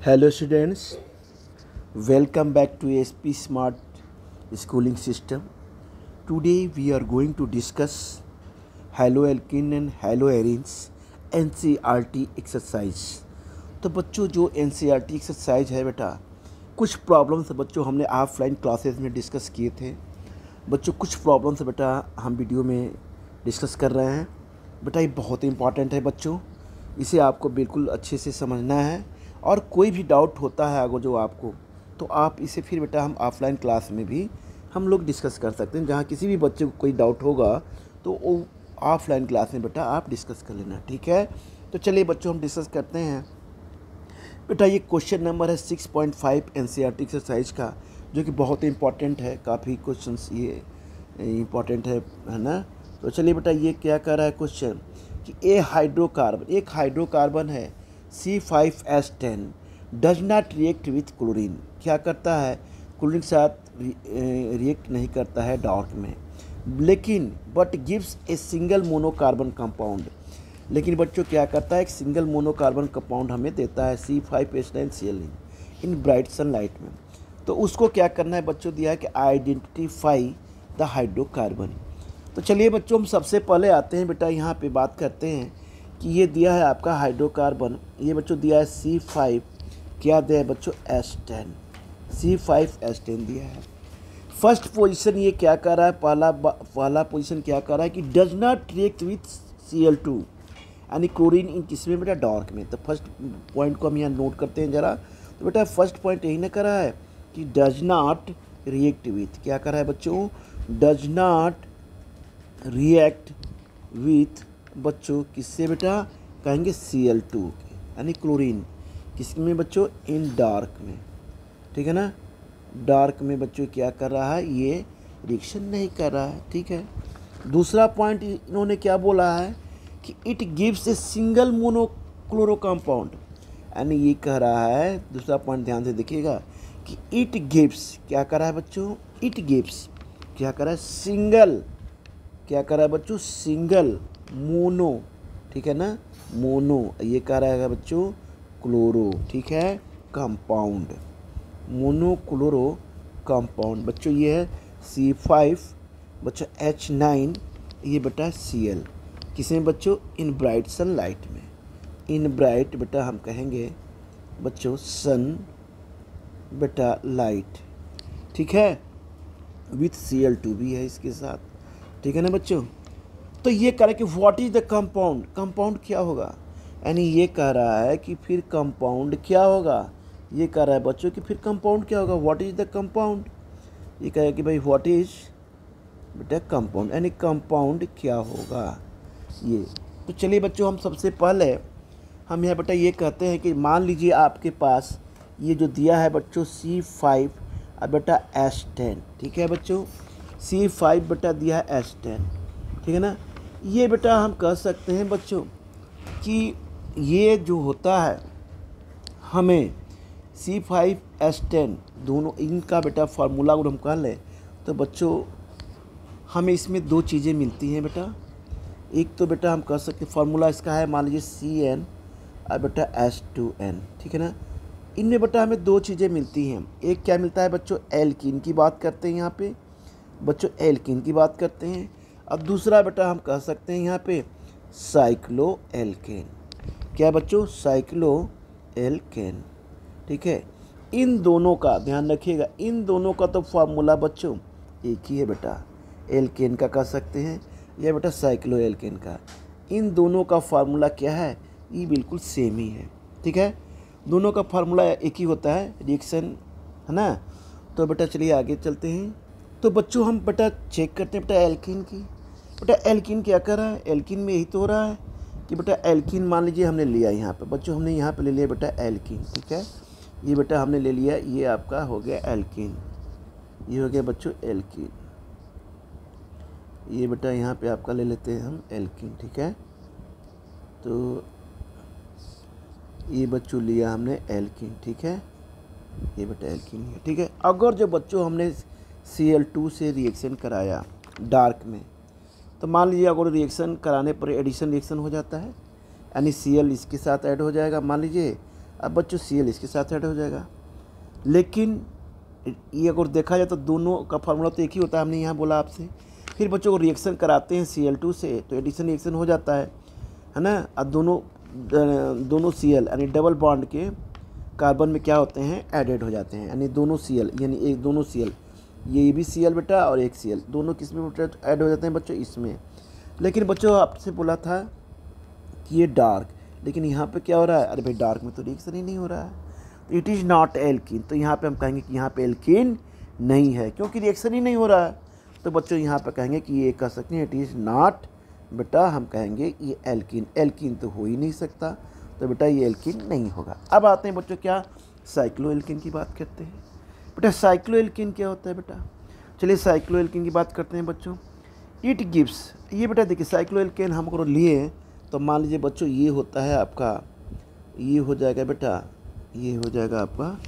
Hello students, welcome back to SP Smart Schooling System. Today we are going to discuss haloalkene and haloarenes NCERT exercise. तो बच्चों जो NCERT exercise है बेटा, कुछ problems बच्चों हमने ऑफलाइन क्लासेस में डिस्कस किए थे। बच्चों कुछ प्रॉब्लम्स बेटा हम वीडियो में डिस्कस कर रहे हैं। बेटा ये बहुत इंपॉर्टेंट है बच्चों, इसे आपको बिल्कुल अच्छे से समझना है और कोई भी डाउट होता है अगर जो आपको, तो आप इसे फिर बेटा हम ऑफलाइन क्लास में भी हम लोग डिस्कस कर सकते हैं। जहाँ किसी भी बच्चे को कोई डाउट होगा तो वो ऑफलाइन क्लास में बेटा आप डिस्कस कर लेना, ठीक है। तो चलिए बच्चों हम डिस्कस करते हैं। बेटा ये क्वेश्चन नंबर है 6.5 NCERT एक्सरसाइज का, जो कि बहुत इंपॉर्टेंट है। काफ़ी क्वेश्चंस ये इंपॉर्टेंट है ना। तो चलिए बेटा ये क्या कर रहा है क्वेश्चन कि एक हाइड्रोकार्बन है C5H10 does not react with chlorine. क्या करता है, क्लोरीन के साथ रिएक्ट नहीं करता है डार्क में, लेकिन but gives a single monocarbon compound. लेकिन बच्चों क्या करता है, एक सिंगल मोनोकार्बन कंपाउंड हमें देता है C5H9Cl इन ब्राइट सनलाइट में। तो उसको क्या करना है बच्चों, दिया है कि आइडेंटिफाई द हाइड्रोकार्बन। तो चलिए बच्चों हम सबसे पहले आते हैं बेटा, यहाँ पे बात करते हैं कि ये दिया है आपका हाइड्रोकार्बन, ये बच्चों दिया है C5, क्या दिया है बच्चों H10, C5H10 दिया है। फर्स्ट पोजीशन ये क्या कर रहा है, पहला पोजीशन क्या कर रहा है कि does not react with Cl2 यानी क्लोरीन इन किसमें बेटा, डार्क में। तो फर्स्ट पॉइंट को हम यहाँ नोट करते हैं ज़रा। तो बेटा फर्स्ट पॉइंट यही ना कर रहा है कि डज नॉट रिएक्ट विथ, क्या कर रहा है बच्चों, डज नॉट रिएक्ट विथ बच्चों किससे बेटा, कहेंगे Cl2 के, यानी क्लोरीन किसमें बच्चों, इन डार्क में, ठीक है ना। डार्क में बच्चों क्या कर रहा है, ये रिएक्शन नहीं कर रहा है, ठीक है। दूसरा पॉइंट इन्होंने क्या बोला है कि it gives a single monochloro compound, यानी ये कह रहा है, दूसरा पॉइंट ध्यान से देखिएगा कि इट गिव्स क्या कर रहा है बच्चों, इट गिव्स क्या कर रहा है, सिंगल, क्या कर रहा है बच्चों, सिंगल मोनो, ठीक है ना, मोनो, ये कह रहा है बच्चों क्लोरो, ठीक है, कंपाउंड, मोनोक्लोरो कंपाउंड। बच्चों ये है C5 बच्चों H9, ये बेटा Cl, किसमें बच्चों, इन ब्राइट सनलाइट में। इन ब्राइट बेटा हम कहेंगे बच्चों सन बेटा लाइट, ठीक है, विथ Cl2 भी है इसके साथ, ठीक है ना बच्चों। तो ये कह रहा है कि what is the compound, compound क्या होगा, यानी ये कह रहा है कि फिर कंपाउंड क्या होगा, ये कह रहा है बच्चों कि फिर कंपाउंड क्या होगा, व्हाट इज द कंपाउंड। ये कहेगा कि भाई व्हाट इज बेटा कंपाउंड, यानी कंपाउंड क्या होगा ये। तो चलिए बच्चों हम सबसे पहले हम यहाँ बेटा ये कहते हैं कि मान लीजिए आपके पास ये जो दिया है बच्चों C5 और बेटा H10, ठीक है बच्चों, C5 बेटा दिया है H10, ठीक है ना। ये बेटा हम कह सकते हैं बच्चों कि ये जो होता है हमें C5H10 दोनों इनका बेटा फार्मूला अगर हम कह लें तो बच्चों हमें इसमें दो चीज़ें मिलती हैं बेटा। एक तो बेटा हम कह सकते फार्मूला इसका है, मान लीजिए CN और बेटा H2N, ठीक है ना। इनमें बेटा हमें दो चीज़ें मिलती हैं। एक क्या मिलता है बच्चों, एल्कीन की बात करते हैं यहाँ पे बच्चों, एल्कीन की बात करते हैं। अब दूसरा बेटा हम कह सकते हैं यहाँ पे साइक्लो एल्केन, क्या बच्चों, साइक्लो एल्केन, ठीक है। इन दोनों का ध्यान रखिएगा, इन दोनों का तो फार्मूला बच्चों एक ही है बेटा, एल्केन का कह सकते हैं या बेटा साइक्लो एल्केन का। इन दोनों का फार्मूला क्या है, ये बिल्कुल सेम ही है, ठीक है। दोनों का फार्मूला एक ही होता है, रिएक्शन, है ना। तो बेटा चलिए आगे चलते हैं। तो बच्चों हम बेटा चेक करते हैं बेटा एल्कीन की। बेटा एल्कीन क्या कर रहा है, एल्कीन में यही तो हो रहा है कि बेटा एल्कीन मान लीजिए हमने लिया यहाँ पे बच्चों, हमने यहाँ पे ले लिया बेटा एल्कीन, ठीक है। ये बेटा हमने ले लिया, ये आपका हो गया एल्कीन, ये हो गया बच्चों एल्कीन। ये बेटा यहाँ पे आपका ले लेते हैं हम एल्कीन, ठीक है। तो ये बच्चों लिया हमने एल्कीन, ठीक है, ये बेटा एल्कीन है, ठीक है। अगर जो बच्चों हमने Cl2 से रिएक्शन कराया डार्क में, तो मान लीजिए अगर रिएक्शन कराने पर एडिशन रिएक्शन हो जाता है, यानी Cl इसके साथ ऐड हो जाएगा मान लीजिए, अब बच्चों Cl इसके साथ ऐड हो जाएगा। लेकिन ये अगर देखा जाए तो दोनों का फार्मूला तो एक ही होता है, हमने यहाँ बोला आपसे। फिर बच्चों को रिएक्शन कराते हैं Cl2 से तो एडिशन रिएक्शन हो जाता है ना। अब दोनों Cl यानी डबल बॉन्ड के कार्बन में क्या होते हैं, एडेड हो जाते हैं, यानी दोनों Cl यानी एक दोनों Cl, ये भी Cl बेटा और एक Cl, दोनों किस में बेटा ऐड हो जाते हैं बच्चों, इसमें। लेकिन बच्चों आपसे बोला था कि ये डार्क, लेकिन यहाँ पे क्या हो रहा है, अरे भाई डार्क में तो रिएक्शन ही नहीं हो रहा है, तो इट इज़ नॉट एल्कीन। तो यहाँ पे हम कहेंगे कि यहाँ पे एल्कीन नहीं है, क्योंकि रिएक्शन ही नहीं हो रहा है। तो बच्चों यहाँ पे कहेंगे कि ये कह सकते हैं इट इज़ नॉट, बेटा हम कहेंगे ये एल्कीन, एल्कीन तो हो ही नहीं सकता, तो बेटा ये एल्कीन नहीं होगा। अब आते हैं बच्चों क्या, साइक्लोएल्कीन की बात करते हैं। बेटा साइक्लोएल्कीन क्या होता है बेटा, चलिए साइक्लोएल्कीन की बात करते हैं बच्चों। इट गिव्स, ये बेटा देखिए साइक्लोएल्कीन हम अगर लिए तो मान लीजिए बच्चों ये होता है आपका, ये हो जाएगा बेटा, ये हो जाएगा आपका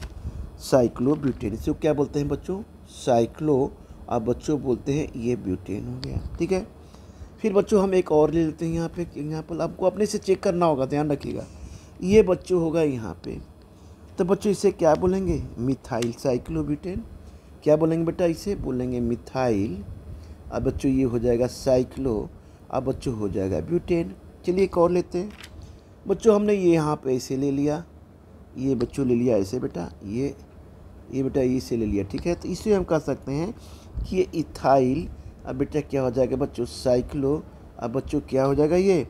साइक्लोब्यूटेन, इसे क्या बोलते हैं बच्चों, साइक्लो, आप बच्चों बोलते हैं ये ब्यूटेन हो गया, ठीक है। फिर बच्चों हम एक और ले लेते हैं यहाँ पर आपको अपने से चेक करना होगा, ध्यान रखिएगा। ये बच्चों होगा यहाँ पे, तो बच्चों इसे क्या बोलेंगे, मिथाइल साइक्लोब्यूटेन। क्या बोलेंगे बेटा, इसे बोलेंगे मिथाइल। अब बच्चों ये हो जाएगा साइक्लो, अब बच्चों हो जाएगा ब्यूटेन। चलिए एक और लेते हैं बच्चों, हमने ये यहाँ पे ऐसे ले लिया, ये बच्चों ले लिया ऐसे बेटा, ये बेटा इसे ले लिया, ठीक है। तो इसे हम कह सकते हैं कि ये इथाइल, अब बेटा क्या हो जाएगा बच्चों साइक्लो, अब बच्चों क्या हो जाएगा ये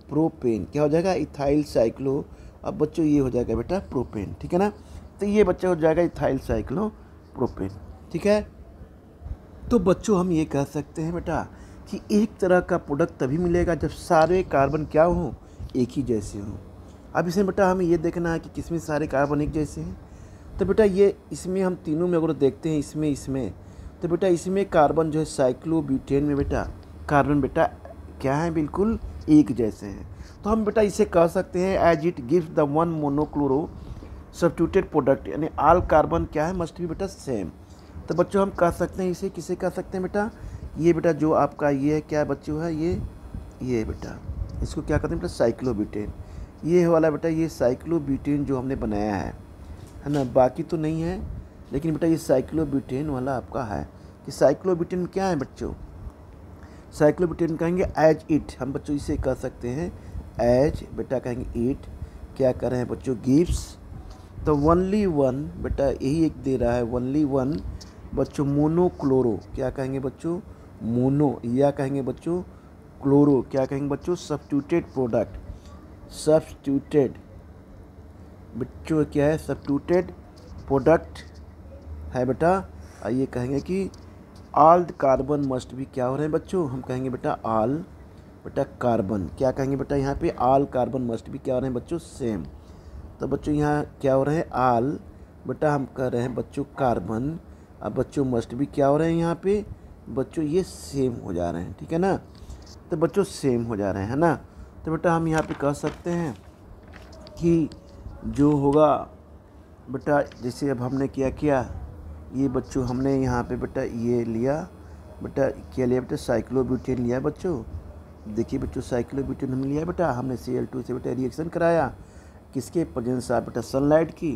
प्रोपेन, क्या हो जाएगा इथाइल साइक्लो, अब बच्चों ये हो जाएगा बेटा प्रोपेन, ठीक है ना। तो ये बच्चा हो जाएगा इथाइल साइक्लो प्रोपेन, ठीक है। तो बच्चों हम ये कह सकते हैं बेटा कि एक तरह का प्रोडक्ट तभी मिलेगा जब सारे कार्बन क्या हों, एक ही जैसे हों। अब इसमें बेटा हमें ये देखना है कि किसमें सारे कार्बन एक जैसे हैं। तो बेटा ये इसमें हम तीनों में अगर देखते हैं इसमें तो बेटा इसमें कार्बन जो है साइक्लोब्यूटेन में बेटा कार्बन बेटा क्या है, बिल्कुल एक जैसे हैं। तो हम बेटा इसे कह सकते हैं as it gives the one monochloro substituted product, यानी ऑल कार्बन क्या है, मस्ट बी बेटा सेम। तो बच्चों हम कह सकते हैं इसे किसे कह सकते हैं बेटा, ये बेटा जो आपका ये है क्या बच्चों है, ये बेटा इसको क्या कहते हैं बेटा साइक्लोब्यूटेन। ये वाला बेटा ये साइक्लोब्यूटेन जो हमने बनाया है ना, बाकी तो नहीं है, लेकिन बेटा ये साइक्लोब्यूटेन वाला आपका है। कि साइक्लोब्यूटेन क्या है बच्चों, साइक्लोब्यूटेन कहेंगे एज इट, हम बच्चों इसे कह सकते हैं एज बेटा कहेंगे इट क्या कर रहे हैं बच्चों गिव्स, तो ओनली वन बेटा यही एक दे रहा है, ओनली वन बच्चों मोनोक्लोरो, क्या कहेंगे बच्चों मोनो, या कहेंगे बच्चों क्लोरो, क्या कहेंगे बच्चों सब्स्टिट्यूटेड प्रोडक्ट, सब्स्टिट्यूटेड बच्चों क्या है सब्स्टिट्यूटेड प्रोडक्ट है बेटा। ये कहेंगे कि ऑल कार्बन मस्ट भी क्या हो रहे हैं बच्चों, हम कहेंगे बेटा ऑल बेटा कार्बन, क्या कहेंगे बेटा यहाँ पे ऑल कार्बन मस्ट भी क्या हो रहे हैं बच्चों सेम। तो बच्चों यहाँ क्या हो रहे हैं ऑल बेटा हम कह रहे हैं बच्चों कार्बन, अब बच्चों मस्ट भी क्या हो रहे हैं यहाँ पे बच्चों ये सेम हो जा रहे हैं, ठीक है ना। तो बच्चों सेम हो जा रहे हैं, है ना। तो बेटा हम यहाँ पे कह सकते हैं कि जो होगा बेटा, जैसे अब हमने क्या ये बच्चों हमने यहाँ पे बेटा ये लिया बेटा, क्या लिया बेटा साइक्लोब्यूटेन लिया बच्चों। देखिए बच्चों साइक्लोब्यूटेन हमने लिया बेटा, हमने Cl2 से बेटा रिएक्शन कराया, किसके प्रेजेंस आप बेटा सनलाइट की,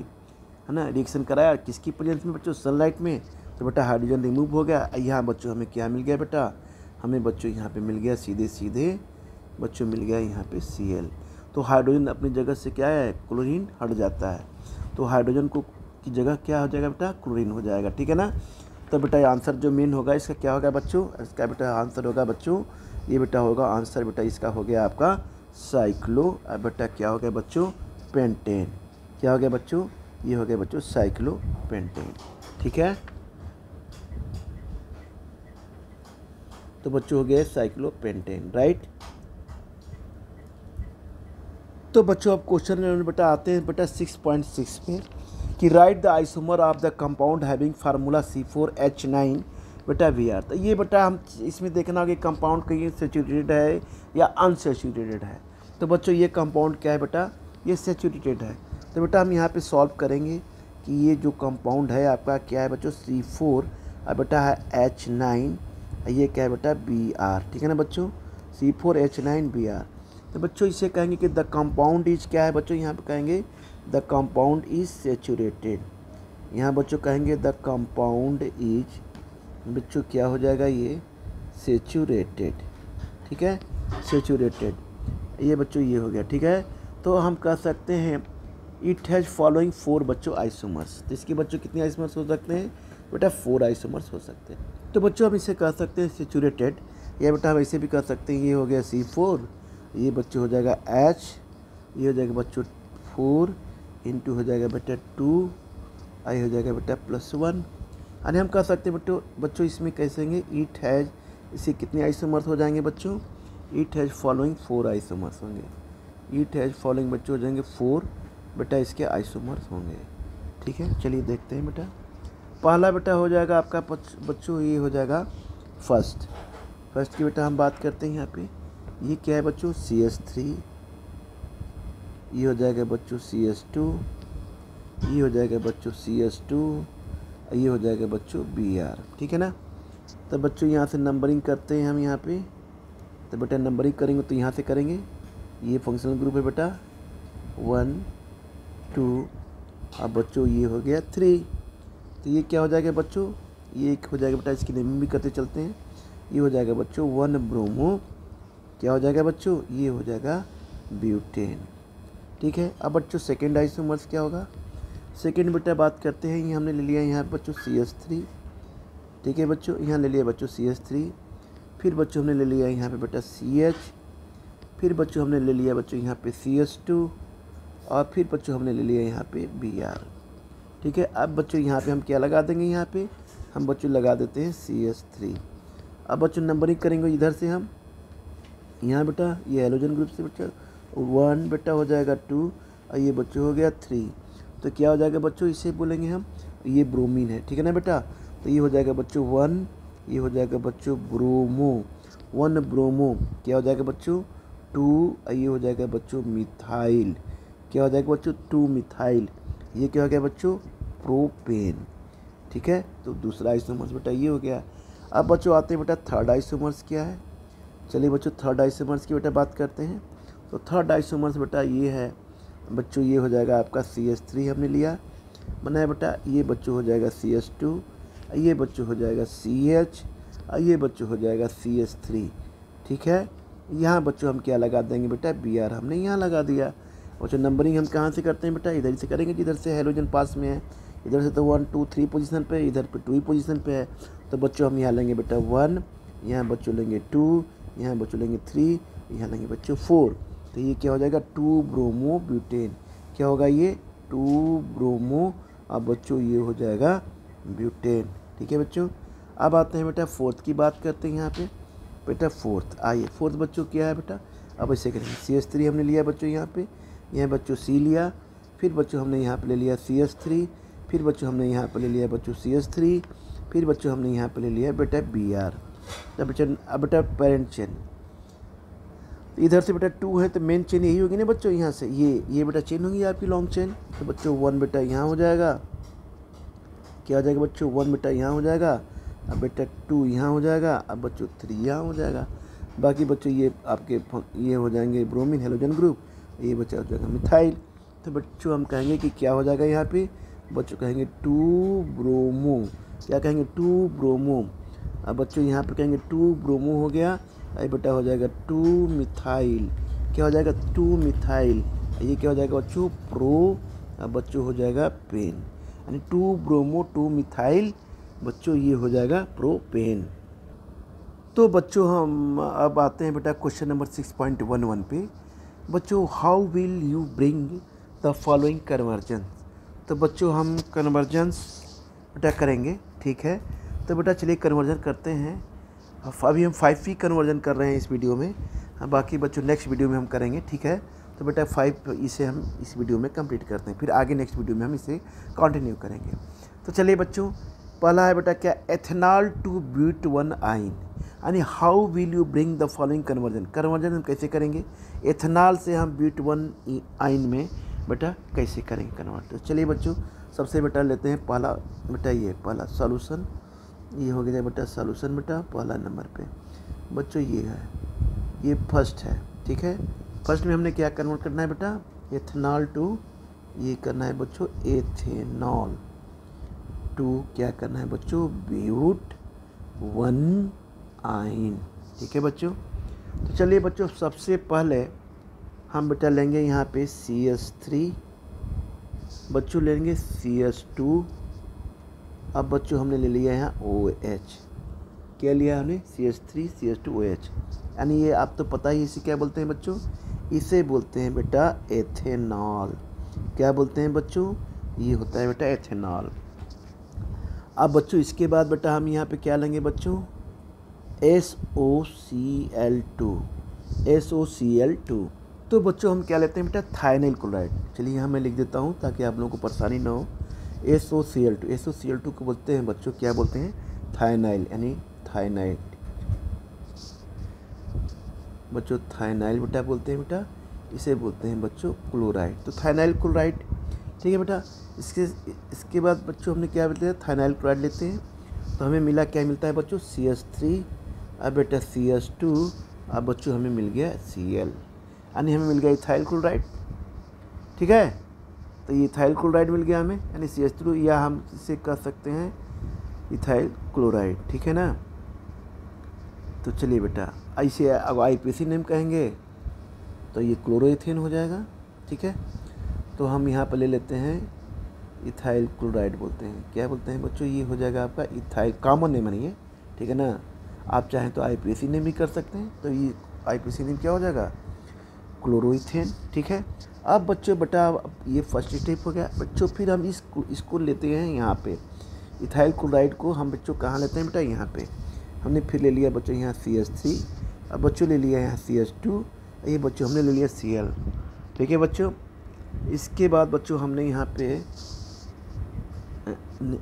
है ना, रिएक्शन कराया किसकी प्रेजेंस में बच्चों सनलाइट में, तो बेटा हाइड्रोजन रिमूव हो गया। यहाँ बच्चों हमें क्या मिल गया बेटा, हमें बच्चों यहाँ पे मिल गया सीधे बच्चों मिल गया यहाँ पे Cl। तो हाइड्रोजन अपनी जगह से क्या है क्लोरीन हट जाता है, तो हाइड्रोजन को की जगह क्या हो जाएगा बेटा क्लोरीन हो जाएगा, ठीक है ना। तो बेटा आंसर जो मेन होगा इसका क्या होगा बच्चों, इसका बेटा आंसर होगा बच्चों ये बेटा होगा आंसर बेटा इसका हो गया आपका साइक्लो, बेटा क्या हो गया बच्चों पेंटेन, क्या हो गया बच्चों ये हो गया बच्चों साइक्लो पेंटेन, ठीक है। तो बच्चों हो गए साइक्लो पेंटेन, राइट। तो बच्चों अब क्वेश्चन में बेटा आते हैं बेटा 6.6 में कि right the isomer of the compound having formula C4H9 बेटा Br। तो ये बेटा हम इसमें देखना होगा कि कंपाउंड कहीं सैचुरेटेड है या अनसैचुरेटेड है। तो बच्चों ये कंपाउंड क्या है बेटा ये सैचुरेटेड है। तो बेटा हम यहाँ पे सॉल्व करेंगे कि ये जो कंपाउंड है आपका क्या है बच्चों C4 और बेटा है H9, ये क्या है बेटा Br, ठीक है ना बच्चों C4H9 Br। तो बच्चों इसे कहेंगे कि द कंपाउंड इज क्या है बच्चों यहाँ पे कहेंगे द कंपाउंड इज सेचुरेटेड। यहाँ बच्चों कहेंगे द कंपाउंड इज, बच्चों क्या हो जाएगा ये, सेचुरेटेड। ठीक है, सेचुरेटेड, ये बच्चों ये हो गया। ठीक है, तो हम कह सकते हैं इट हैज़ फॉलोइंग 4 बच्चों आइसोमर्स। तो इसके बच्चों कितने आइसोमर्स हो सकते हैं बेटा, 4 आइसोमर्स हो सकते हैं। तो बच्चों हम इसे कह सकते हैं सेचुरेटेड, या बेटा हम ऐसे भी कह सकते हैं, ये हो गया C4, ये बच्चों हो जाएगा H, ये हो जाएगा बच्चों 4 इंटू हो जाएगा बेटा 2, आई हो जाएगा बेटा +1। यानी हम कह सकते हैं बच्चों इसमें कैसेंगे इट हैज़, इसे कितने आइसोमर्स हो जाएंगे बच्चों, इट हैज़ फॉलोइंग 4 आइसोमर्स होंगे। इट हैज़ फॉलोइंग बच्चों हो जाएंगे 4 बेटा इसके आइसोमर्स होंगे। ठीक है, चलिए देखते हैं बेटा। पहला बेटा हो जाएगा आपका बच्चों, ये हो जाएगा फर्स्ट की बेटा हम बात करते हैं यहाँ पे, ये क्या है बच्चों, CH3, ये हो जाएगा बच्चों CH2, ये हो जाएगा बच्चों CH2, ये हो जाएगा बच्चों Br। ठीक है ना। तो बच्चों यहाँ से नंबरिंग करते हैं हम यहाँ पे, तो बेटा नंबरिंग करेंगे तो यहाँ से करेंगे, ये फंक्शनल ग्रुप है बेटा 1 2, अब बच्चों ये हो गया 3, तो ये क्या हो जाएगा बच्चों, ये एक हो जाएगा बेटा, इसकी नेमिंग भी करते चलते हैं, ये हो जाएगा बच्चों 1 ब्रोमो, क्या हो जाएगा बच्चों, ये हो जाएगा ब्यूटेन। ठीक है, अब बच्चों सेकेंड आइसोमर्स क्या होगा, सेकेंड बेटा बात करते हैं, ये हमने ले लिया यहाँ बच्चों CH3। ठीक है बच्चों, यहाँ ले लिया बच्चों CH3, फिर बच्चों हमने ले लिया यहाँ पे बेटा CH, फिर बच्चों हमने ले लिया बच्चों यहाँ पे CH2, और फिर बच्चों हमने ले लिया यहाँ पे Br। ठीक है, अब बच्चों यहाँ पे हम क्या लगा देंगे, यहाँ पे हम बच्चों लगा देते हैं CH3। अब बच्चों नंबरिंग करेंगे इधर से हम, यहाँ बेटा ये हैलोजन ग्रुप से बेटा 1 बेटा हो जाएगा 2, और ये बच्चों हो गया 3, तो क्या हो जाएगा बच्चों, इसे बोलेंगे हम, ये ब्रोमीन है। ठीक है ना बेटा, तो ये हो जाएगा बच्चों 1, ये हो जाएगा बच्चों ब्रोमो, 1 ब्रोमो, क्या हो जाएगा बच्चों 2, ये हो जाएगा बच्चों मिथाइल, क्या हो जाएगा बच्चों 2 मिथाइल, ये क्या हो गया बच्चों प्रोपेन। ठीक है, तो दूसरा आइसोमर्स बेटा ये हो गया। अब बच्चों आते हैं बेटा थर्ड आइसोमर्स क्या है, चलिए बच्चों थर्ड आइसोमर्स की बेटा बात करते हैं। तो थर्ड आइसोमर्स बेटा ये है बच्चों, ये हो जाएगा आपका CH3 हमने लिया बनाया बेटा, ये बच्चों हो जाएगा CH2, ये बच्चों हो जाएगा CH, ये बच्चों हो जाएगा CH3। ठीक है, यहाँ बच्चों हम क्या लगा देंगे बेटा, Br हमने यहाँ लगा दिया। बच्चों नंबरिंग हम कहाँ से करते हैं बेटा, इधर से करेंगे जिधर से हैलोजन पास में है, इधर से तो 1 2 3 पोजीशन पे, इधर पे 2 ही पोजीशन पे है, तो बच्चों हम यहाँ लेंगे बेटा 1, यहाँ बच्चों लेंगे 2, यहाँ बच्चों लेंगे 3, यहाँ लेंगे बच्चों 4, तो ये क्या हो जाएगा 2 ब्रोमो ब्यूटेन, क्या होगा ये 2 ब्रोमो, अब बच्चों ये हो जाएगा ब्यूटेन। ठीक है बच्चों, अब आते हैं बेटा फोर्थ की बात करते हैं यहाँ पे बेटा, फोर्थ आइए, फोर्थ बच्चों क्या है बेटा, अब ऐसे करेंगे CH3 हमने लिया बच्चों यहाँ पे, यहाँ बच्चों C लिया, फिर बच्चों हमने यहाँ पे ले लिया CH3, फिर बच्चों हमने यहाँ पे ले लिया बच्चों CH3, फिर बच्चों हमने यहाँ पे ले लिया बेटा Br। अब बेटा पेरेंट चेन, इधर से बेटा 2 है तो मेन चेन यही होगी ना बच्चों, यहाँ से ये बेटा चेन होगी आपकी लॉन्ग चेन, तो बच्चों 1 बेटा यहाँ हो जाएगा, क्या हो जाएगा बच्चों 1 बेटा यहाँ हो जाएगा, अब बेटा 2 यहाँ हो जाएगा, अब बच्चों 3 यहाँ हो जाएगा, बाकी बच्चों ये आपके ये हो जाएंगे ब्रोमीन हैलोजन ग्रुप, ये बच्चा हो जाएगा मिथाइल। तो बच्चों हम कहेंगे कि क्या हो जाएगा यहाँ पे, बच्चों कहेंगे 2 ब्रोमो, क्या कहेंगे 2 ब्रोमो, अब बच्चों यहाँ पे कहेंगे 2 ब्रोमो हो गया, ये बेटा हो जाएगा 2 मिथाइल, क्या हो जाएगा 2 मिथाइल, ये क्या हो जाएगा बच्चों प्रो, अब बच्चों हो जाएगा पेन, यानी 2 ब्रोमो 2 मिथाइल, बच्चों ये हो जाएगा प्रोपेन। तो बच्चों हम अब आते हैं बेटा क्वेश्चन नंबर 6.11 पे, बच्चों how will you bring the following conversion. तो बच्चों हम कन्वर्जन्स बेटा करेंगे। ठीक है, तो बेटा चलिए कन्वर्जन करते हैं। अभी हम 5 ही कन्वर्जन कर रहे हैं इस वीडियो में, बाकी बच्चों नेक्स्ट वीडियो में हम करेंगे। ठीक है, तो बेटा 5 इसे हम इस वीडियो में कंप्लीट करते हैं, फिर आगे नेक्स्ट वीडियो में हम इसे कंटिन्यू करेंगे। तो चलिए बच्चों, पहला है बेटा क्या, एथेनॉल टू ब्यूट-1 आइन, यानी how will you bring the following conversion. Conversion हम कैसे करेंगे, एथेनॉल से हम ब्यूट-1 आइन में बेटा कैसे करेंगे कन्वर्ट। तो चलिए बच्चों, सबसे बेटा लेते हैं पहला बेटा, ये पहला सॉल्यूशन, ये हो गया बेटा सॉल्यूशन बेटा पहला नंबर पे बच्चों, ये है, ये फर्स्ट है। ठीक है, फर्स्ट में हमने क्या कन्वर्ट करना है बेटा, एथेनॉल टू ये करना है बच्चों एथेनॉल टू क्या करना है बच्चों ब्यूट वन आइन। ठीक है बच्चों। तो चलिए बच्चों सबसे पहले हम बेटा लेंगे यहाँ पे CH3, बच्चों लेंगे CH2। अब बच्चों हमने ले लिया यहाँ OH। क्या लिया हमने CH3 CH2 OH, यानी ये आप तो पता ही इसे क्या बोलते हैं बच्चों, इसे बोलते हैं बेटा एथेनॉल। क्या बोलते हैं बच्चों, ये होता है बेटा एथेनॉल। अब बच्चों इसके बाद बेटा हम यहाँ पे क्या लेंगे बच्चों SOCl2। तो बच्चों हम क्या लेते हैं बेटा थाइनाइल क्लोराइड। चलिए यहाँ मैं लिख देता हूँ ताकि आप लोगों को परेशानी ना हो। SOCl2 को बोलते हैं बच्चों क्या बोलते हैं थाइनाइल, यानी थाइनाइल बच्चों, थाइनाइल बेटा बोलते हैं बेटा, इसे बोलते हैं बच्चों क्लोराइड। तो थाइनाइल क्लोराइड, ठीक है बेटा। इसके बाद बच्चों हमने क्या लेते हैं थाइनाइल क्लोराइड लेते हैं, तो हमें मिला क्या मिलता है बच्चों CH3, अब बेटा CH2, अब बच्चों हमें मिल गया Cl, यानी हमें मिल गया इथाइल क्लोराइड। ठीक है, तो ये इथाइल क्लोराइड मिल गया हमें, यानी CH3, या हम इसे कह सकते हैं इथाइल क्लोराइड। ठीक है ना। तो चलिए बेटा ऐसे अब IPAC नेम कहेंगे तो ये क्लोरोइथेन हो जाएगा। ठीक है, तो हम यहाँ पर ले लेते हैं इथाइल क्लोराइड बोलते हैं। क्या बोलते हैं बच्चों, ये हो जाएगा आपका इथाइल, कॉमन नेम है ये। ठीक है ना, आप चाहें तो IPAC नेम भी कर सकते हैं, तो ये IPAC नेम क्या हो जाएगा क्लोरोइथेन। ठीक है, अब बच्चों बेटा ये फर्स्ट स्टेप हो गया बच्चों। फिर हम इसको लेते हैं यहाँ पे इथाइल क्लोराइड को हम बच्चों कहाँ लेते हैं बेटा यहाँ पे, हमने फिर ले लिया बच्चों यहाँ CH3, अब बच्चों ले लिया यहाँ CH2, ये बच्चों हमने ले लिया Cl। ठीक है बच्चों, इसके बाद बच्चों हमने यहाँ पे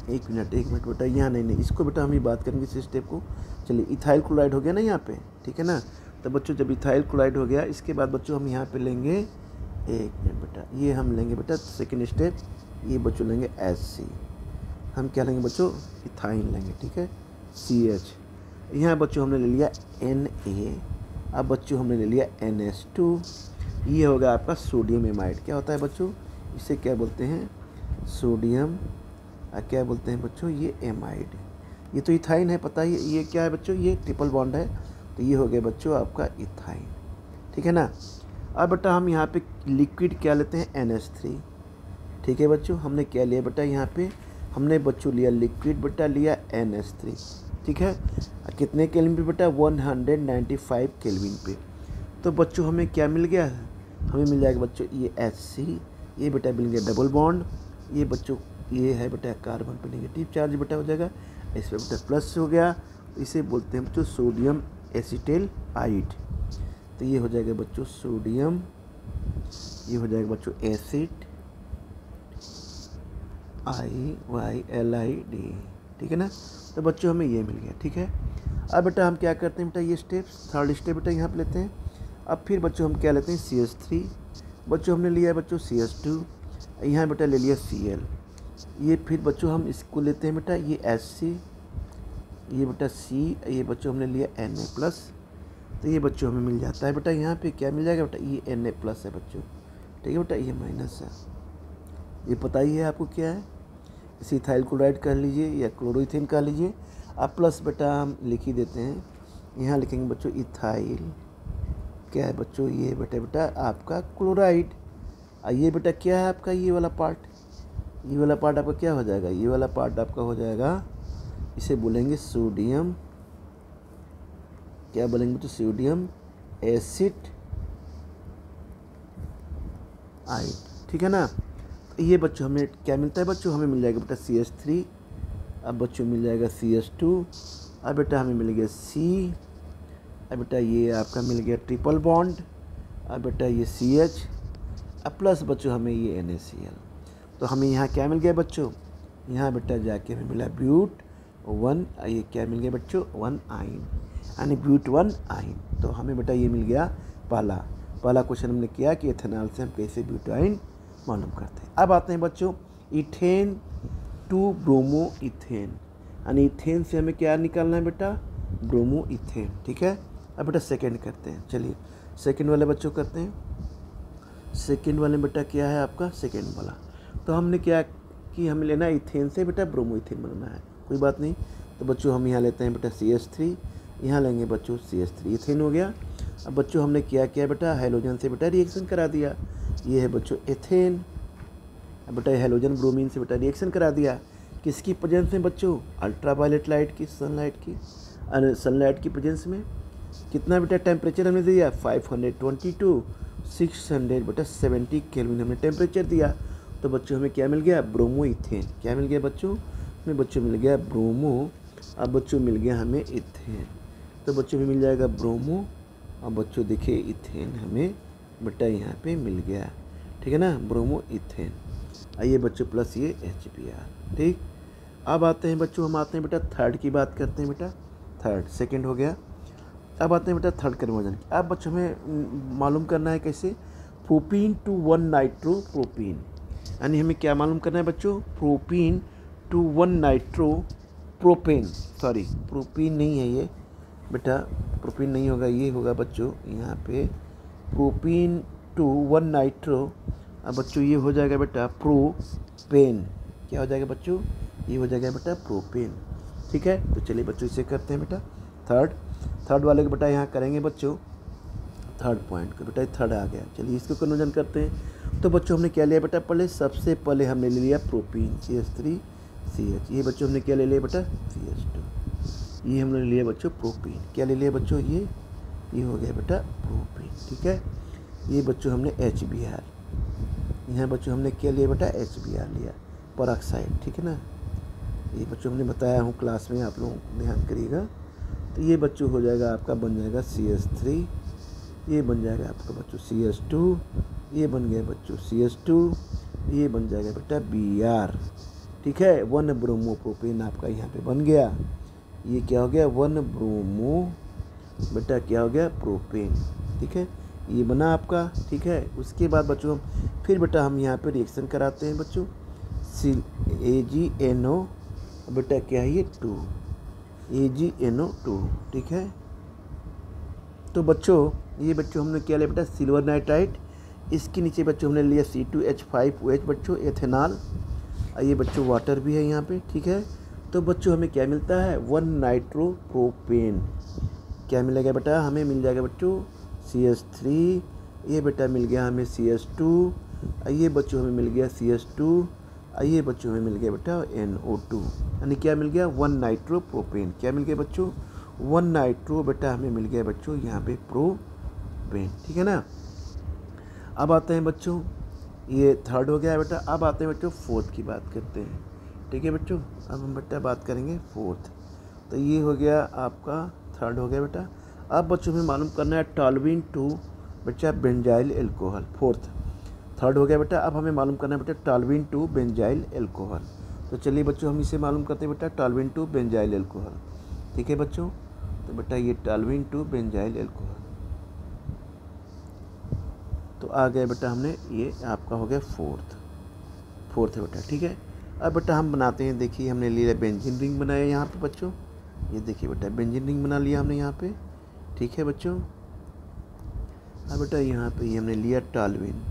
एक मिनट बेटा, यहाँ नहीं, इसको बेटा हम ही बात करेंगे इस स्टेप को। चलिए इथाइल क्लोराइड हो गया ना यहाँ पे। ठीक है ना, तो बच्चों जब इथाइल क्लोराइड हो गया, इसके बाद बच्चों हम यहाँ पे लेंगे, एक मिनट बेटा, ये हम लेंगे बेटा सेकेंड स्टेप, ये बच्चों लेंगे HC। हम क्या लेंगे बच्चों इथाइन लेंगे। ठीक है, CH, यहाँ बच्चों हमने ले लिया Na, अब बच्चों हमने ले लिया NH2, ये होगा आपका सोडियम एमाइड। क्या होता है बच्चों, इसे क्या बोलते हैं सोडियम, क्या बोलते हैं बच्चों ये एमाइड। ये तो इथाइन है पता ही, ये क्या है बच्चों ये ट्रिपल बॉन्ड है, तो ये हो गया बच्चों आपका इथाइन। ठीक है ना। अब बेटा हम यहाँ पे लिक्विड क्या लेते हैं NH3। ठीक है बच्चों, हमने क्या लिया बेटा यहाँ पे, हमने बच्चों लिया लिक्विड बेटा, लिया NH3। ठीक है, कितने केल्विन पे बेटा 195 केल्विन पे। तो बच्चों हमें क्या मिल गया, हमें मिल जाएगा बच्चों ये HC, ये बेटा मिल गया डबल बॉन्ड, ये बच्चों ये है बेटा कार्बन पे नेगेटिव चार्ज बेटा हो जाएगा, इस पर बेटा प्लस हो गया, इसे बोलते हैं बच्चों सोडियम एसिटेलाइड। तो ये हो जाएगा बच्चों सोडियम, ये हो जाएगा बच्चों एसिड IYLID। ठीक है ना, तो बच्चों हमें ये मिल गया। ठीक है, अब बेटा हम क्या करते हैं बेटा ये स्टेप, थर्ड स्टेप बेटा यहाँ पे लेते हैं। अब फिर बच्चों हम क्या लेते हैं CH3, बच्चों हमने लिया है बच्चों CH2, यहाँ बेटा ले लिया Cl, ये फिर बच्चों हम इसको लेते हैं बेटा ये HC, ये बेटा C, ये बच्चों हमने लिया Na+, तो ये बच्चों हमें मिल जाता है बेटा यहाँ पे क्या मिल जाएगा बेटा ये Na+ है बच्चों। ठीक है बेटा, ये माइनस है, ये पता ही है आपको क्या है, इसे इथाइल क्लोराइड कह लीजिए या क्लोरोइथेन कह लीजिए। अब प्लस बेटा हम लिख ही देते हैं, यहाँ लिखेंगे बच्चों इथाइल, क्या है बच्चों ये बेटा आपका क्लोराइड, ये बेटा क्या है आपका ये वाला पार्ट, ये वाला पार्ट आपका क्या हो जाएगा, ये वाला पार्ट आपका हो जाएगा, इसे बोलेंगे सोडियम, क्या बोलेंगे तो सोडियम एसिड आइड। ठीक है ना, ये बच्चों हमें क्या मिलता है बच्चों, हमें मिल जाएगा बेटा CH3, अब बच्चों मिल जाएगा CH2, अब बेटा हमें मिल गया C, अब बेटा ये आपका मिल गया ट्रिपल बॉन्ड, अब बेटा ये CH, अब प्लस बच्चों हमें ये NaCl। तो हमें यहाँ क्या मिल गया बच्चों, यहाँ बेटा जाके हमें मिला ब्यूट 1, ये क्या मिल गया बच्चों 1 आइन, यानी ब्यूट 1 आइन। तो हमें बेटा ये मिल गया पहला क्वेश्चन हमने किया कि एथेनॉल से हम कैसे ब्यूटाइन मालूम करते हैं। अब आते हैं बच्चों इथेन टू ब्रोमो इथेन, यानी इथेन से हमें क्या निकालना है बेटा ब्रोमो इथेन। ठीक है, अब बेटा सेकेंड करते हैं, चलिए सेकेंड वाले बच्चों करते हैं। सेकेंड वाले बेटा क्या है आपका सेकेंड वाला, तो हमने क्या कि हमें लेना है इथेन से बेटा ब्रोमो इथेन बनाना है, कोई बात नहीं। तो बच्चों हम यहाँ लेते हैं बेटा CH3, यहाँ लेंगे बच्चों CH3, इथेन हो गया। अब बच्चों हमने क्या किया बेटा, हैलोजन से बेटा रिएक्शन करा दिया, ये है बच्चों एथेन। अब बेटा हैलोजन ब्रोमीन से बेटा रिएक्शन करा दिया, किसकी प्रेजेंस में बच्चों, अल्ट्रावायलेट लाइट की, सनलाइट की प्रेजेंस में। कितना बेटा टेम्परेचर हमने दिया, 522 600 बेटा 70 केल्विन हमने टेम्परेचर दिया। तो बच्चों हमें क्या मिल गया, ब्रोमो इथेन। क्या मिल गया बच्चों, हमें बच्चों मिल गया ब्रोमो। अब बच्चों मिल गया हमें इथेन, तो बच्चों में मिल जाएगा ब्रोमो। अब बच्चों देखिए इथेन हमें बेटा यहाँ पे मिल गया, ठीक है ना, ब्रोमो इथेन। आइए बच्चों प्लस ये HBr, ठीक। अब आते हैं बच्चों, हम आते हैं बेटा थर्ड की बात करते हैं बेटा, थर्ड सेकंड हो गया। अब आते हैं बेटा थर्ड कन्वर्जन। अब बच्चों हमें मालूम करना है कैसे, प्रोपीन टू 1 नाइट्रो प्रोपीन, यानी हमें क्या मालूम करना है बच्चों, propene to 1 nitro propane, sorry propene नहीं है ये बेटा, प्रोपीन नहीं होगा, ये होगा बच्चों यहाँ पे प्रोपीन टू 1 नाइट्रो। अब बच्चों ये हो जाएगा बेटा प्रोपेन, क्या हो जाएगा बच्चों, ये हो जाएगा बेटा प्रोपेन, ठीक है। तो चलिए बच्चों इसे करते हैं बेटा, थर्ड वाले को बेटा यहाँ करेंगे बच्चों, थर्ड पॉइंट का बेटा थर्ड आ गया। चलिए इसको कन्वर्जन करते हैं। तो बच्चों हमने क्या लिया बेटा, पहले सबसे पहले हमने ले लिया प्रोपीन CH3CH, ये बच्चों हमने क्या ले लिया बेटा CH2, ये हमने ले लिया बच्चों प्रोपीन, क्या ले लिया बच्चों ये हो गया बेटा प्रोपीन, ठीक है। ये बच्चों हमने HBr, यहाँ बच्चों हमने क्या लिया बेटा HBr लिया, परऑक्साइड, ठीक है ना। ये बच्चों हमने बताया हूँ क्लास में, आप लोग ध्यान करिएगा। तो ये बच्चों हो जाएगा आपका, बन जाएगा CH3, ये बन जाएगा आपका बच्चों CH2, ये बन गया बच्चों CH2, ये बन जाएगा बेटा Br, ठीक है। 1 ब्रोमो प्रोपेन आपका यहाँ पे बन गया, ये क्या हो गया 1 ब्रोमो बेटा क्या हो गया प्रोपेन, ठीक है, ये बना आपका, ठीक है। उसके बाद बच्चों फिर बेटा हम यहाँ पे रिएक्शन कराते हैं बच्चों, AgNO बेटा क्या है ये 2, AgNO2, ठीक है। तो बच्चों ये बच्चों हमने क्या लिया बेटा सिल्वर नाइट्राइट, इसके नीचे बच्चों हमने लिया C2H5OH बच्चों एथेनॉल, ये बच्चों वाटर भी है यहाँ पे, ठीक है। तो बच्चों हमें क्या मिलता है 1 नाइट्रो प्रोपेन, क्या मिलेगा बेटा, हमें मिल जाएगा बच्चों CH3, ये बेटा मिल गया हमें CH2, ये बच्चों हमें मिल गया CH2, ये बच्चों हमें मिल गया बेटा NO2, यानी क्या मिल गया 1 नाइट्रो प्रोपेन, क्या मिल गया बच्चों 1 नाइट्रो बेटा हमें मिल गया बच्चों यहाँ पे प्रोपेन, ठीक है ना। अब आते हैं बच्चों, ये थर्ड हो गया बेटा। अब आते हैं बच्चों फोर्थ की बात करते हैं, ठीक है बच्चों। अब हम बेटा बात करेंगे फोर्थ, तो ये हो गया आपका थर्ड हो गया बेटा। अब बच्चों में मालूम करना है टॉल्यूइन टू बेटा बेंजाइल एल्कोहल, फोर्थ थर्ड हो गया बेटा। अब हमें मालूम करना है बेटा टॉल्यूइन टू बेंजाइल एल्कोहल, तो चलिए बच्चों हम इसे मालूम करते हैं बेटा टॉल्यूइन टू बेंजाइल एल्कोहल, ठीक है बच्चों। तो बेटा ये टॉल्यूइन टू बेंजाइल एल्कोहल, तो आ गया बेटा हमने, ये आपका हो गया फोर्थ है बेटा, ठीक है। अब बेटा हम बनाते हैं, देखिए हमने लिया बेंजीन रिंग बनाया यहाँ पे बच्चों, ये देखिए बेटा बेंजीन रिंग बना लिया हमने यहाँ पे, ठीक है बच्चों। अब बेटा यहाँ पे ये हमने लिया टॉल्यूइन,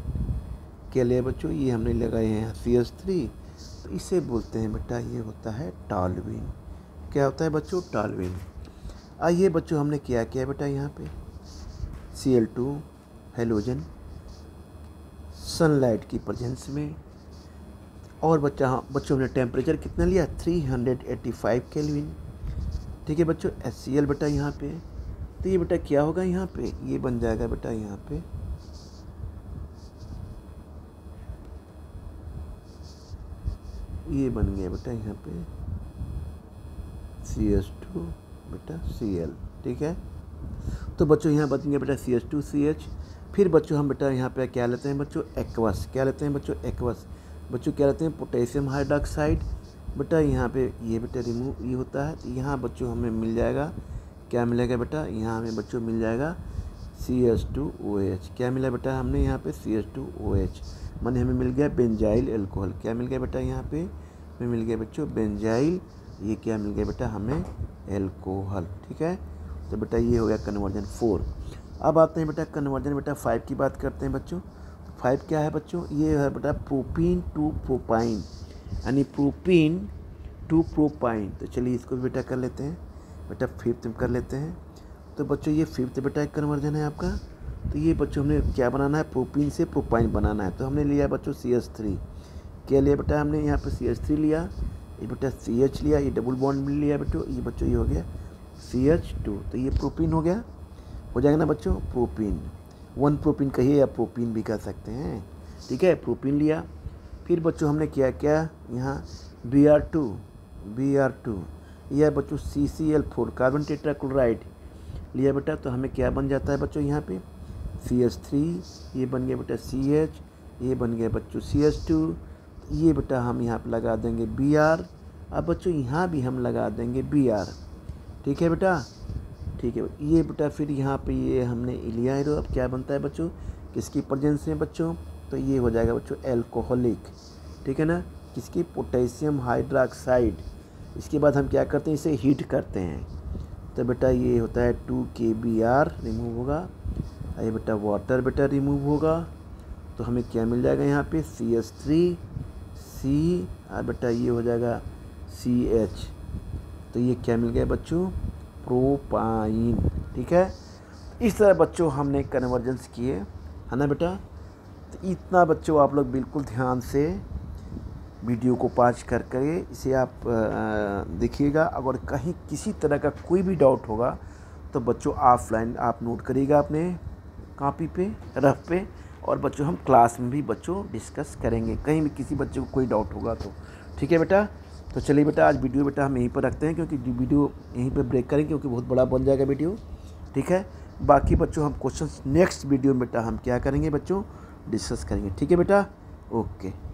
क्या लिया बच्चों, ये हमने लगाए हैं CH3, तो इसे बोलते हैं बेटा ये होता है टॉल्यूइन, क्या होता है बच्चों टॉल्यूइन। आइए बच्चों हमने क्या किया बेटा यहाँ पे Cl2 हैलोजन सनलाइट की प्रेजेंस में, और बच्चों हमने टेम्परेचर कितना लिया 385 केल्विन, ठीक है बच्चों। HCl बेटा यहाँ पे, तो ये बेटा क्या होगा यहाँ पे, ये बन जाएगा बेटा यहाँ पे ये बन गया बेटा यहाँ पे CH2 बेटा Cl, ठीक है। तो बच्चों यहाँ बन गया बेटा CH2CH। फिर बच्चों हम बेटा यहाँ पे क्या लेते हैं बच्चों एक्वस, क्या लेते हैं बच्चों एक्वस, बच्चों क्या लेते हैं पोटेशियम हाइड्रोक्साइड बेटा, यहाँ पे ये बेटा रिमूव ये होता है, तो यहाँ बच्चों हमें मिल जाएगा, क्या मिलेगा बेटा, यहाँ हमें बच्चों मिल जाएगा CH2OH, क्या मिला बेटा हमने यहाँ पे CH2OH, माने हमें मिल गया बेंजाइल एल्कोहल, क्या मिल गया बेटा यहाँ पे हमें मिल गया बच्चों बेंजाइल, ये क्या मिल गया बेटा हमें एल्कोहल, ठीक है। तो बेटा ये हो गया कन्वर्जन 4। अब आते हैं बेटा कन्वर्जन बेटा 5 की बात करते हैं बच्चों। 5 क्या है बच्चों, ये है बेटा प्रोपीन टू प्रोपाइन, यानी प्रोपीन टू प्रोपाइन। तो चलिए इसको भी बेटा कर लेते हैं, बेटा 5th में कर लेते हैं। तो बच्चों ये 5th बेटा एक कन्वर्जन है आपका। तो ये बच्चों हमने क्या बनाना है, प्रोपीन से प्रोपाइन बनाना है। तो हमने लिया बच्चों CH3, क्या लिया बेटा हमने यहाँ पे CH3 लिया, ये बेटा CH लिया, ये डबल बॉन्ड में लिया बेटो, ये बच्चों ये हो गया CH2। तो ये प्रोपीन हो गया, हो जाएगा ना बच्चों प्रोपीन। 1 प्रोपीन कहिए या प्रोपीन भी कह सकते हैं, ठीक है, प्रोपीन लिया। फिर बच्चों हमने किया क्या यहाँ Br2 यह बच्चों CCl4 कार्बन टेट्राक्लोराइड लिया बेटा। तो हमें क्या बन जाता है बच्चों यहाँ पे CH3, ये बन गया बेटा CH, ये बन गया बच्चों CH2, ये बेटा हम यहाँ पे लगा देंगे Br। अब बच्चों यहाँ भी हम लगा देंगे Br, ठीक है बेटा, ठीक है। ये बेटा फिर यहाँ पे ये हमने लिया है। तो अब क्या बनता है बच्चों, किसकी प्रेजेंस में बच्चों, तो ये हो जाएगा बच्चों एल्कोहलिक, ठीक है ना, किसकी, पोटेशियम हाइड्रोक्साइड। इसके बाद हम क्या करते हैं, इसे हीट करते हैं। तो बेटा ये होता है 2 kBr रिमूव होगा, ये बेटा वाटर बेटा रिमूव होगा। तो हमें क्या मिल जाएगा यहाँ पे CH3C, और बेटा ये हो जाएगा CH। तो ये क्या मिल गया बच्चों, प्रोपाइन, ठीक है। इस तरह बच्चों हमने कन्वर्जेंस किए, है ना बेटा। तो इतना बच्चों आप लोग बिल्कुल ध्यान से वीडियो को पॉज करके इसे आप देखिएगा। अगर कहीं किसी तरह का कोई भी डाउट होगा तो बच्चों ऑफलाइन आप नोट करिएगा अपने कॉपी पे, रफ पे, और बच्चों हम क्लास में भी बच्चों डिस्कस करेंगे, कहीं भी किसी बच्चे को कोई डाउट होगा तो, ठीक है बेटा। तो चलिए बेटा आज वीडियो बेटा हम यहीं पर रखते हैं, क्योंकि वीडियो यहीं पर ब्रेक करेंगे, क्योंकि बहुत बड़ा बन जाएगा वीडियो, ठीक है। बाकी बच्चों हम क्वेश्चंस नेक्स्ट वीडियो में बेटा हम क्या करेंगे बच्चों, डिस्कस करेंगे, ठीक है बेटा, ओके।